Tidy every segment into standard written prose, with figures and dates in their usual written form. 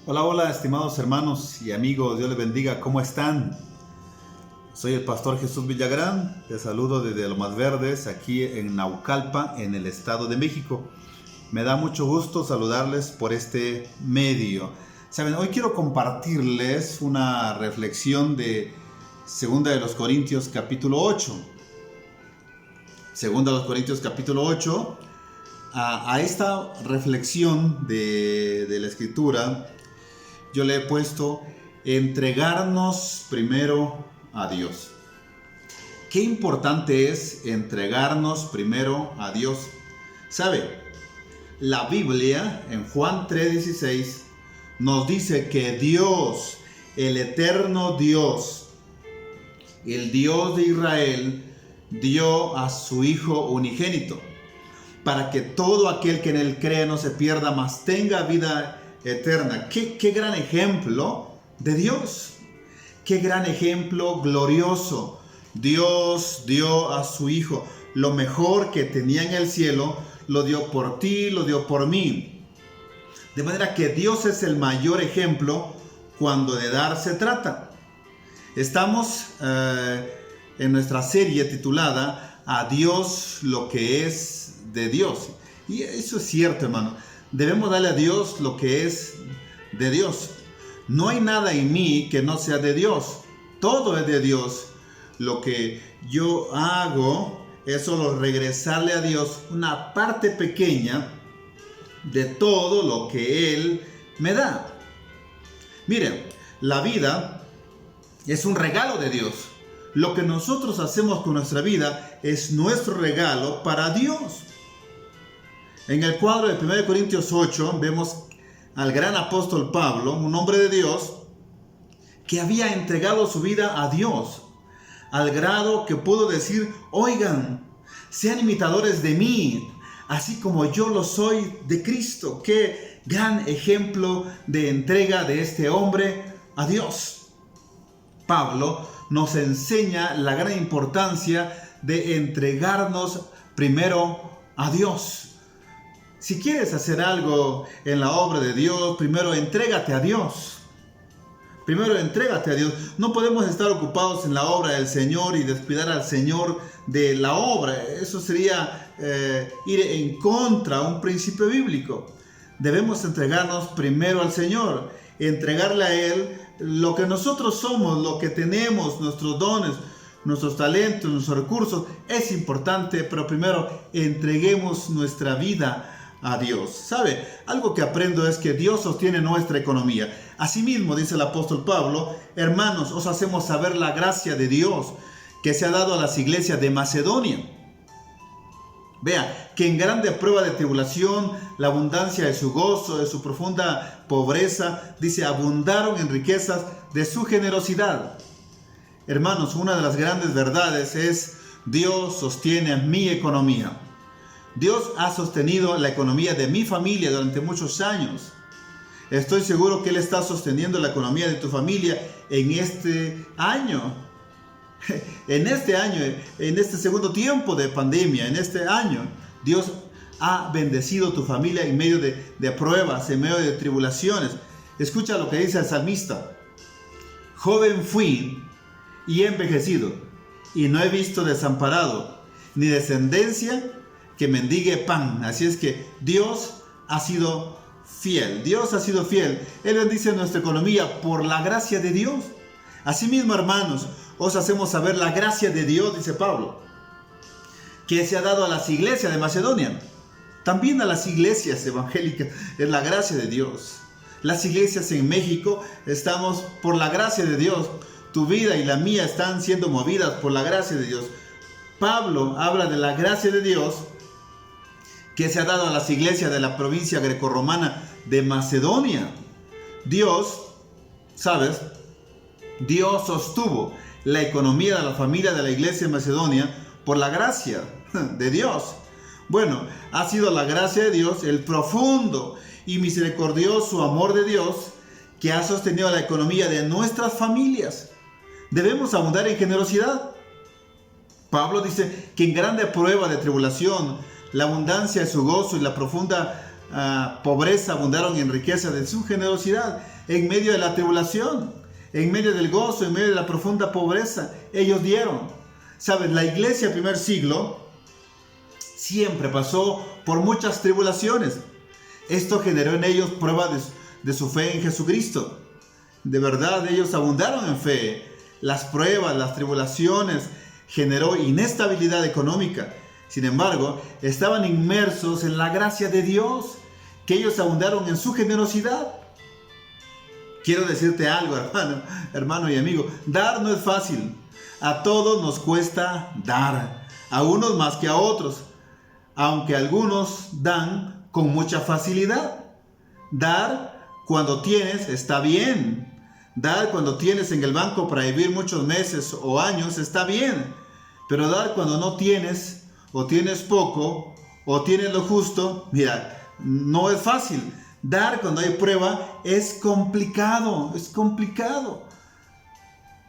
Hola, hola, estimados hermanos y amigos, Dios les bendiga, ¿cómo están? Soy el pastor Jesús Villagrán, te saludo desde Lomas Verdes, aquí en Naucalpan, en el Estado de México. Me da mucho gusto saludarles por este medio. Saben, hoy quiero compartirles una reflexión de Segunda de los Corintios capítulo 8. Segunda de los Corintios capítulo 8. A esta reflexión de la Escritura, yo le he puesto entregarnos primero a Dios. Qué importante es entregarnos primero a Dios. ¿Sabe? La Biblia en Juan 3:16 nos dice que Dios, el eterno Dios, el Dios de Israel, dio a su Hijo unigénito para que todo aquel que en él cree no se pierda, mas tenga vida eterna. Qué gran ejemplo de Dios. Qué gran ejemplo glorioso. Dios dio a su Hijo. Lo mejor que tenía en el cielo lo dio por ti, lo dio por mí. De manera que Dios es el mayor ejemplo cuando de dar se trata. Estamos en nuestra serie titulada A Dios lo que es de Dios. Y eso es cierto, hermano. Debemos darle a Dios lo que es de Dios. No hay nada en mí que no sea de Dios. Todo es de Dios. Lo que yo hago es solo regresarle a Dios una parte pequeña de todo lo que Él me da. Miren, la vida es un regalo de Dios. Lo que nosotros hacemos con nuestra vida es nuestro regalo para Dios. En el cuadro de 1 Corintios 8 vemos al gran apóstol Pablo, un hombre de Dios, que había entregado su vida a Dios, al grado que pudo decir: oigan, sean imitadores de mí, así como yo lo soy de Cristo. Qué gran ejemplo de entrega de este hombre a Dios. Pablo nos enseña la gran importancia de entregarnos primero a Dios. Si quieres hacer algo en la obra de Dios, primero entrégate a Dios. Primero entrégate a Dios. No podemos estar ocupados en la obra del Señor y descuidar al Señor de la obra. Eso sería ir en contra de un principio bíblico. Debemos entregarnos primero al Señor, entregarle a Él lo que nosotros somos, lo que tenemos, nuestros dones, nuestros talentos, nuestros recursos. Es importante, pero primero entreguemos nuestra vida a Dios. ¿Sabe? Algo que aprendo es que Dios sostiene nuestra economía. Asimismo, dice el apóstol Pablo: hermanos, os hacemos saber la gracia de Dios que se ha dado a las iglesias de Macedonia. Vea, que en grande prueba de tribulación, la abundancia de su gozo, de su profunda pobreza, dice, abundaron en riquezas de su generosidad. Hermanos, una de las grandes verdades es: Dios sostiene mi economía. Dios ha sostenido la economía de mi familia durante muchos años. Estoy seguro que Él está sosteniendo la economía de tu familia en este año. En este segundo tiempo de pandemia, en este año, Dios ha bendecido tu familia en medio de pruebas, en medio de tribulaciones. Escucha lo que dice el salmista: joven fui y he envejecido, y no he visto desamparado, ni descendencia que mendigue pan. Así es que Dios ha sido fiel. Dios ha sido fiel. Él bendice nuestra economía por la gracia de Dios. Asimismo, hermanos, os hacemos saber la gracia de Dios, dice Pablo, que se ha dado a las iglesias de Macedonia. También a las iglesias evangélicas es la gracia de Dios. Las iglesias en México estamos por la gracia de Dios. Tu vida y la mía están siendo movidas por la gracia de Dios. Pablo habla de la gracia de Dios que se ha dado a las iglesias de la provincia grecorromana de Macedonia. Dios, ¿sabes? Dios sostuvo la economía de la familia de la iglesia de Macedonia por la gracia de Dios. Bueno, ha sido la gracia de Dios, el profundo y misericordioso amor de Dios, que ha sostenido la economía de nuestras familias. Debemos abundar en generosidad. Pablo dice que en grande prueba de tribulación, la abundancia de su gozo y la profunda pobreza abundaron en riqueza de su generosidad. En medio de la tribulación, en medio del gozo, en medio de la profunda pobreza, ellos dieron. ¿Sabes? La iglesia del primer siglo siempre pasó por muchas tribulaciones. Esto generó en ellos prueba de su fe en Jesucristo. De verdad, ellos abundaron en fe. Las pruebas, las tribulaciones generó inestabilidad económica. Sin embargo, estaban inmersos en la gracia de Dios, que ellos abundaron en su generosidad. Quiero decirte algo, hermano y amigo. Dar no es fácil. A todos nos cuesta dar. A unos más que a otros. Aunque algunos dan con mucha facilidad. Dar cuando tienes está bien. Dar cuando tienes en el banco para vivir muchos meses o años está bien. Pero dar cuando no tienes, o tienes poco, o tienes lo justo, mira, no es fácil. Dar cuando hay prueba es complicado, es complicado.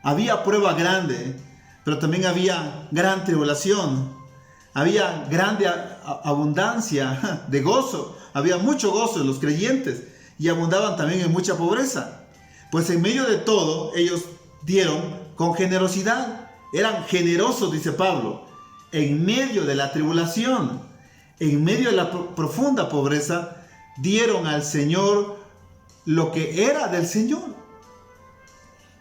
Había prueba grande, pero también había gran tribulación. Había grande abundancia de gozo. Había mucho gozo en los creyentes y abundaban también en mucha pobreza. Pues en medio de todo, ellos dieron con generosidad. Eran generosos, dice Pablo, en medio de la tribulación, en medio de la profunda pobreza, dieron al Señor lo que era del Señor.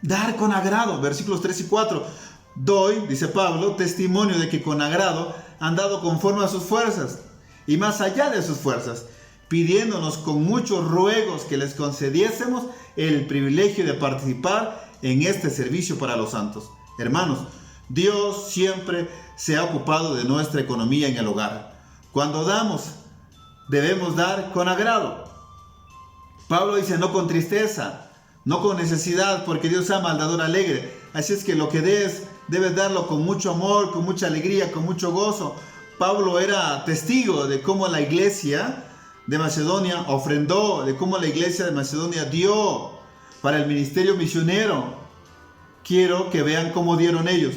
Dar con agrado, versículos 3 y 4. Doy, dice Pablo, testimonio de que con agrado han dado conforme a sus fuerzas y más allá de sus fuerzas, pidiéndonos con muchos ruegos que les concediésemos el privilegio de participar en este servicio para los santos. Hermanos, Dios siempre se ha ocupado de nuestra economía en el hogar. Cuando damos, debemos dar con agrado. Pablo dice, no con tristeza, no con necesidad, porque Dios ama al dador alegre. Así es que lo que des, debes darlo con mucho amor, con mucha alegría, con mucho gozo. Pablo era testigo de cómo la iglesia de Macedonia ofrendó, de cómo la iglesia de Macedonia dio para el ministerio misionero. Quiero que vean cómo dieron ellos.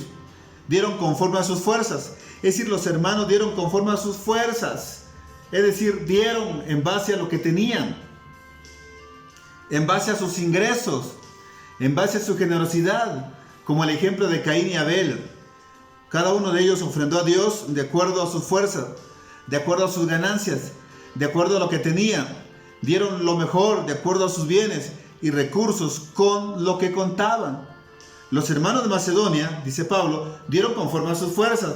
Dieron conforme a sus fuerzas. Es decir, los hermanos dieron conforme a sus fuerzas. Es decir, dieron en base a lo que tenían, en base a sus ingresos, en base a su generosidad, como el ejemplo de Caín y Abel. Cada uno de ellos ofrendó a Dios de acuerdo a sus fuerzas, de acuerdo a sus ganancias, de acuerdo a lo que tenían. Dieron lo mejor de acuerdo a sus bienes y recursos con lo que contaban. Los hermanos de Macedonia, dice Pablo, dieron conforme a sus fuerzas,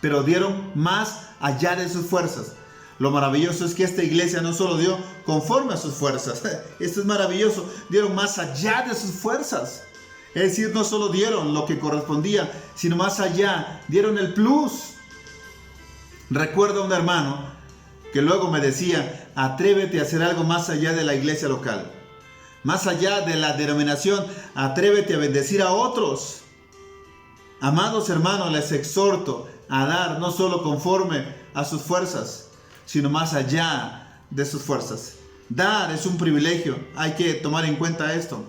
pero dieron más allá de sus fuerzas. Lo maravilloso es que esta iglesia no solo dio conforme a sus fuerzas, esto es maravilloso, dieron más allá de sus fuerzas. Es decir, no solo dieron lo que correspondía, sino más allá, dieron el plus. Recuerdo a un hermano que luego me decía, atrévete a hacer algo más allá de la iglesia local. Más allá de la denominación, atrévete a bendecir a otros. Amados hermanos, les exhorto a dar no solo conforme a sus fuerzas, sino más allá de sus fuerzas. Dar es un privilegio, hay que tomar en cuenta esto.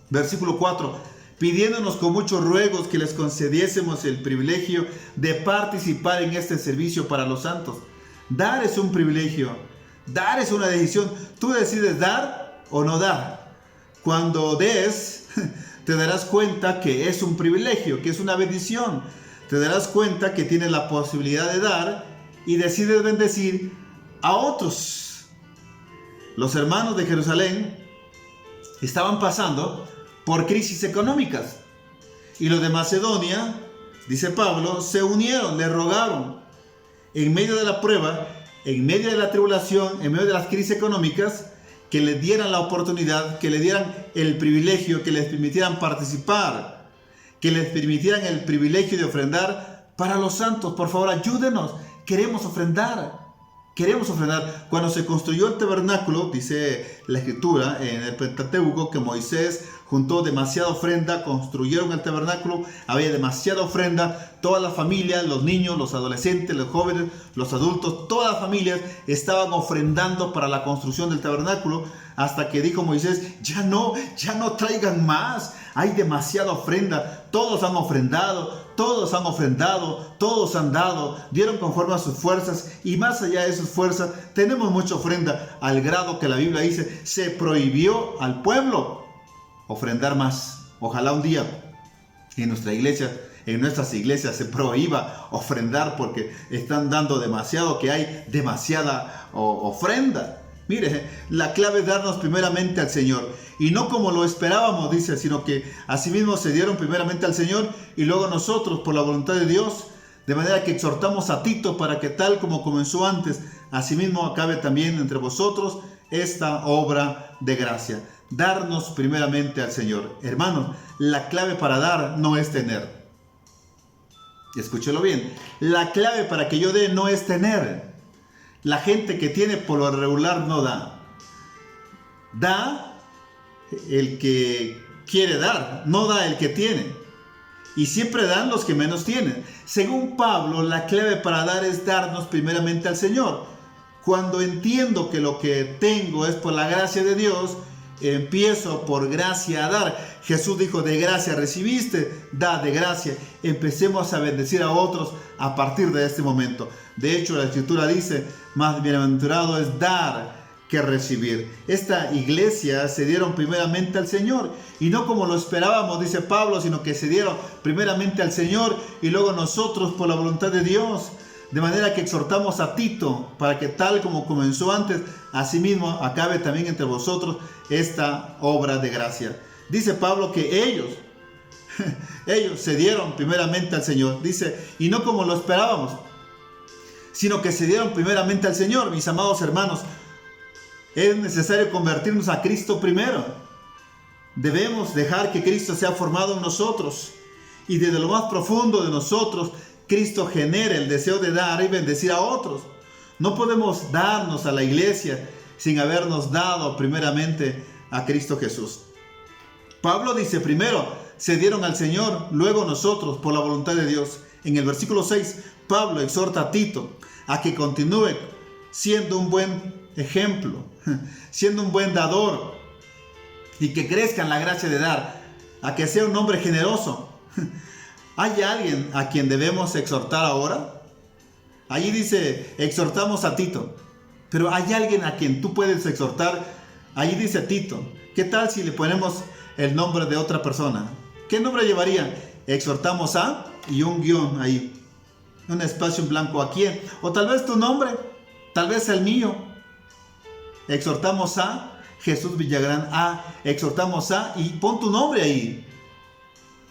Versículo 4, pidiéndonos con muchos ruegos que les concediésemos el privilegio de participar en este servicio para los santos. Dar es un privilegio, dar es una decisión. Tú decides dar o no dar. Cuando des, te darás cuenta que es un privilegio, que es una bendición. Te darás cuenta que tienes la posibilidad de dar y decides bendecir a otros. Los hermanos de Jerusalén estaban pasando por crisis económicas y los de Macedonia, dice Pablo, se unieron, le rogaron en medio de la prueba, en medio de la tribulación, en medio de las crisis económicas, que les dieran la oportunidad, que les dieran el privilegio, que les permitieran participar, que les permitieran el privilegio de ofrendar para los santos. Por favor, ayúdenos, queremos ofrendar. Queremos ofrendar. Cuando se construyó el tabernáculo, dice la escritura en el Pentateuco, que Moisés juntó demasiada ofrenda, construyeron el tabernáculo, había demasiada ofrenda, todas las familias, los niños, los adolescentes, los jóvenes, los adultos, todas las familias estaban ofrendando para la construcción del tabernáculo, hasta que dijo Moisés, ya no traigan más, hay demasiada ofrenda, todos han ofrendado, todos han dado, dieron conforme a sus fuerzas, y más allá de sus fuerzas, tenemos mucha ofrenda, al grado que la Biblia dice, se prohibió al pueblo ofrendar más. Ojalá un día en nuestras iglesias se prohíba ofrendar, porque están dando demasiado, que hay demasiada ofrenda. Mire, la clave es darnos primeramente al Señor, y no como lo esperábamos, dice, sino que asimismo se dieron primeramente al Señor y luego nosotros por la voluntad de Dios, de manera que exhortamos a Tito para que tal como comenzó antes, asimismo acabe también entre vosotros esta obra de gracia. Darnos primeramente al Señor. Hermanos, la clave para dar no es tener. Escúchelo bien, la clave para que yo dé no es tener. La gente que tiene por lo regular no da. Da el que quiere dar, no da el que tiene. Y siempre dan los que menos tienen. Según Pablo, la clave para dar es darnos primeramente al Señor. Cuando entiendo que lo que tengo es por la gracia de Dios, empiezo por gracia a dar. Jesús dijo, de gracia recibiste, da de gracia. Empecemos a bendecir a otros a partir de este momento. De hecho, la Escritura dice, más bienaventurado es dar que recibir. Esta iglesia se dieron primeramente al Señor, y no como lo esperábamos, dice Pablo, sino que se dieron primeramente al Señor y luego nosotros por la voluntad de Dios. De manera que exhortamos a Tito para que tal como comenzó antes, asimismo acabe también entre vosotros esta obra de gracia. Dice Pablo que ellos se dieron primeramente al Señor. Dice, y no como lo esperábamos, sino que se dieron primeramente al Señor. Mis amados hermanos, es necesario convertirnos a Cristo primero. Debemos dejar que Cristo sea formado en nosotros, y desde lo más profundo de nosotros Cristo genera el deseo de dar y bendecir a otros. No podemos darnos a la iglesia sin habernos dado primeramente a Cristo Jesús. Pablo dice, primero se dieron al Señor, luego nosotros por la voluntad de Dios. En el versículo 6, Pablo exhorta a Tito a que continúe siendo un buen ejemplo, siendo un buen dador, y que crezca en la gracia de dar, a que sea un hombre generoso. ¿Hay alguien a quien debemos exhortar ahora? Allí dice, exhortamos a Tito. Pero ¿hay alguien a quien tú puedes exhortar? Allí dice Tito. ¿Qué tal si le ponemos el nombre de otra persona? ¿Qué nombre llevaría? Exhortamos a, y un guión ahí, un espacio en blanco. ¿A quién? O tal vez tu nombre, tal vez el mío. Exhortamos a Jesús Villagrán. Exhortamos a, y pon tu nombre ahí,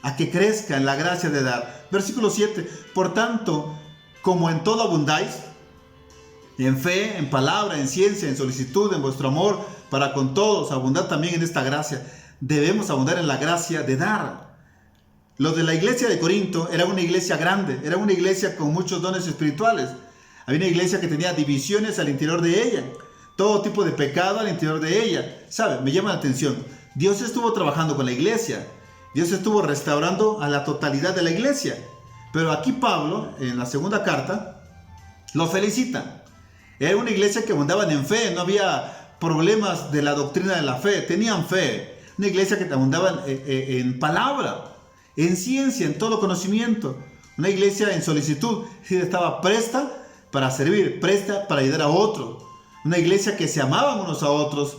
a que crezca en la gracia de dar. Versículo 7. Por tanto, como en todo abundáis, en fe, en palabra, en ciencia, en solicitud, en vuestro amor para con todos, abundad también en esta gracia. Debemos abundar en la gracia de dar. Lo de la iglesia de Corinto era una iglesia grande, era una iglesia con muchos dones espirituales. Había una iglesia que tenía divisiones al interior de ella, todo tipo de pecado al interior de ella. ¿Sabe? Me llama la atención. Dios estuvo trabajando con la iglesia. Dios estuvo restaurando a la totalidad de la iglesia. Pero aquí Pablo, en la segunda carta, lo felicita. Era una iglesia que abundaban en fe, no había problemas de la doctrina de la fe, tenían fe. Una iglesia que abundaba en palabra, en ciencia, en todo conocimiento. Una iglesia en solicitud, estaba presta para servir, presta para ayudar a otros. Una iglesia que se amaban unos a otros,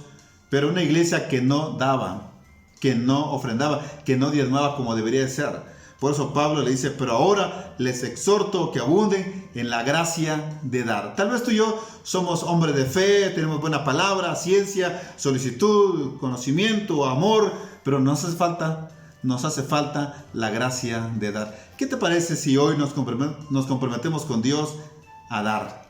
pero una iglesia que no daba, que no ofrendaba, que no diezmaba como debería de ser. Por eso Pablo le dice, pero ahora les exhorto que abunden en la gracia de dar. Tal vez tú y yo somos hombres de fe, tenemos buena palabra, ciencia, solicitud, conocimiento, amor, pero nos hace falta la gracia de dar. ¿Qué te parece si hoy nos comprometemos con Dios a dar?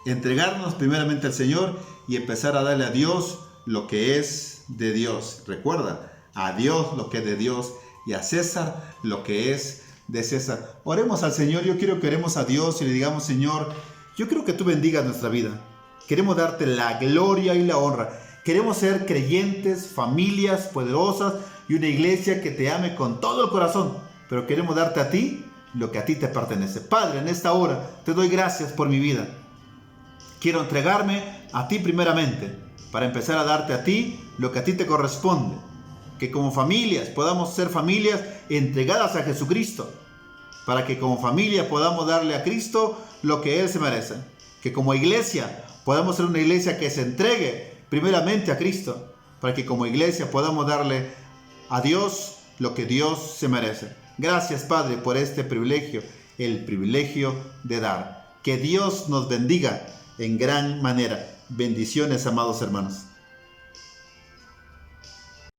Entregarnos primeramente al Señor y empezar a darle a Dios lo que es de Dios. Recuerda, a Dios lo que es de Dios y a César lo que es de César. Oremos al Señor. Yo quiero que oremos a Dios y le digamos, Señor, yo quiero que tú bendigas nuestra vida. Queremos darte la gloria y la honra. Queremos ser creyentes, familias poderosas, y una iglesia que te ame con todo el corazón, pero queremos darte a ti lo que a ti te pertenece. Padre, en esta hora te doy gracias por mi vida. Quiero entregarme a ti primeramente, para empezar a darte a ti lo que a ti te corresponde. Que como familias podamos ser familias entregadas a Jesucristo, para que como familia podamos darle a Cristo lo que Él se merece. Que como iglesia podamos ser una iglesia que se entregue primeramente a Cristo, para que como iglesia podamos darle a Dios lo que Dios se merece. Gracias, Padre, por este privilegio, el privilegio de dar. Que Dios nos bendiga en gran manera. Bendiciones, amados hermanos.